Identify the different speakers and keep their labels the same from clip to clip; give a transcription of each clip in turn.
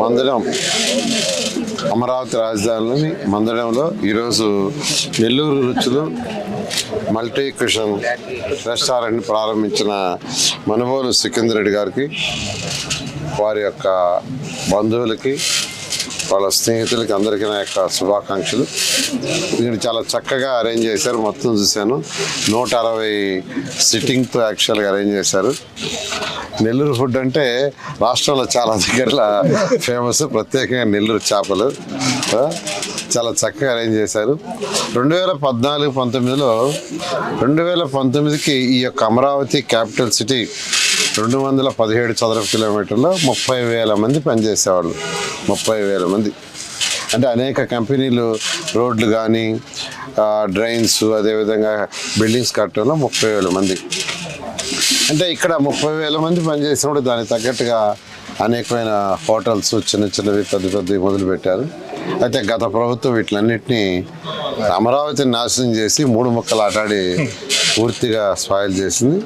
Speaker 1: మందడం అమరావతి రాజధానిలోని మందడంలో ఈరోజు నెల్లూరు రుచులు multi క్విషన్ restaurant ప్రారంభించిన మనుబోలు సికిందర్ రెడ్డి గారికి, వారి యొక్క బంధువులకి, వాళ్ళ స్నేహితులకి అందరికీ నా యొక్క శుభాకాంక్షలు. దీన్ని చాలా చక్కగా అరేంజ్ చేశారు. మొత్తం చూశాను, 160 సిట్టింగ్తో యాక్చువల్గా అరేంజ్ చేశారు. నెల్లూరు ఫుడ్ అంటే రాష్ట్రంలో చాలా దగ్గరలో ఫేమస్, ప్రత్యేకంగా నెల్లూరు చేపలు చాలా చక్కగా అరేంజ్ చేశారు. 2014-19లో 2019కి ఈ యొక్క అమరావతి క్యాపిటల్ సిటీ 217 చదరపు కిలోమీటర్లో 30,000 మంది పనిచేసేవాళ్ళు. 30,000 మంది అంటే అనేక కంపెనీలు రోడ్లు కానీ డ్రైన్స్ అదేవిధంగా బిల్డింగ్స్ కట్టడంలో 30,000 మంది. అంటే ఇక్కడ 30,000 మంది పనిచేసినప్పుడు దానికి తగ్గట్టుగా అనేకమైన హోటల్స్ చిన్న చిన్నవి పెద్దవి మొదలుపెట్టారు. అయితే గత ప్రభుత్వం వీటిలన్నింటినీ అమరావతిని నాశనం చేసి 3 ముక్కలు ఆటాడి పూర్తిగా స్పాయిల్ చేసింది.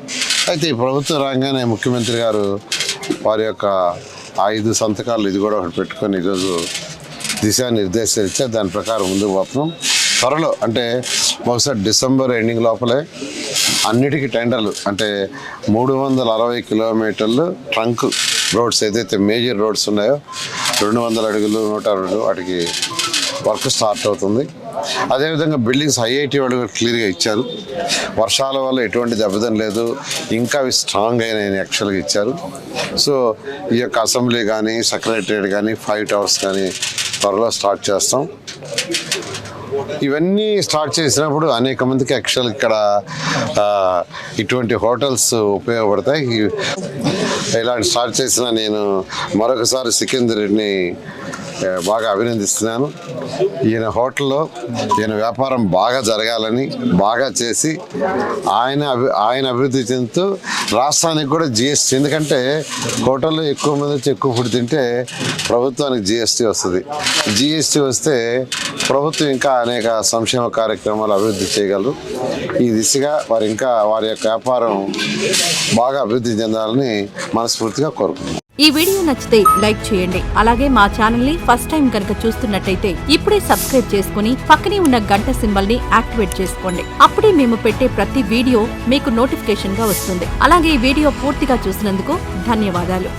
Speaker 1: అయితే ఈ ప్రభుత్వం రాగానే ముఖ్యమంత్రి గారు వారి యొక్క 5 సంతకాలు ఇది కూడా ఒకటి పెట్టుకొని ఈరోజు దిశానిర్దేశాలు ఇచ్చారు. దాని ప్రకారం ముందుకు పోతున్నాం. త్వరలో అంటే బహుశా డిసెంబర్ ఎండింగ్ లోపలే అన్నిటికీ టెండర్లు అంటే 360 కిలోమీటర్లు ట్రంక్ రోడ్స్ ఏదైతే మేజర్ రోడ్స్ ఉన్నాయో 200 అడుగులు 102 వాటికి వర్క్ స్టార్ట్ అవుతుంది. అదేవిధంగా బిల్డింగ్స్ ఐఐటి వాళ్ళు క్లియర్గా ఇచ్చారు. వర్షాల వల్ల ఎటువంటి దెబ్బతం లేదు, ఇంకా అవి స్ట్రాంగ్ అయిన యాక్చువల్గా ఇచ్చారు. సో ఈ యొక్క అసెంబ్లీ కానీ సెక్రటరియట్ కానీ 5 టవర్స్ కానీ త్వరలో స్టార్ట్ చేస్తాం. ఇవన్నీ స్టార్ట్ చేసినప్పుడు అనేక మందికి యాక్చువల్ ఇక్కడ ఇటువంటి హోటల్స్ ఉపయోగపడతాయి. ఇలాంటి స్టార్ట్ చేసిన నేను మరొకసారి సికిందర్ రెడ్డిని బాగా అభినందిస్తున్నాను. హోటల్లో ఈయన వ్యాపారం బాగా జరగాలని, బాగా చేసి ఆయన అభివృద్ధి చెందుతూ రాష్ట్రానికి కూడా జిఎస్టీ, ఎందుకంటే హోటల్లో ఎక్కువ మంది వచ్చి ఎక్కువ ఫుడ్ తింటే ప్రభుత్వానికి జిఎస్టీ వస్తుంది. జిఎస్టీ వస్తే ప్రభుత్వం ఇంకా అనేక సంక్షేమ కార్యక్రమాలు అభివృద్ధి చేయగలరు. ఈ దిశగా వారి యొక్క వ్యాపారం బాగా అభివృద్ధి చెందాలని మనస్ఫూర్తిగా కోరుకుంటున్నాను.
Speaker 2: ఈ వీడియో నచ్చితే లైక్ చేయండి. అలాగే మా ఛానల్ ని ఫస్ట్ టైం కనుక చూస్తున్నట్టయితే ఇప్పుడే సబ్స్క్రైబ్ చేసుకుని పక్కనే ఉన్న గంట సింబల్ ని యాక్టివేట్ చేసుకోండి. అప్పుడే మేము పెట్టే ప్రతి వీడియో మీకు నోటిఫికేషన్ గా వస్తుంది. అలాగే ఈ వీడియో పూర్తిగా చూసినందుకు ధన్యవాదాలు.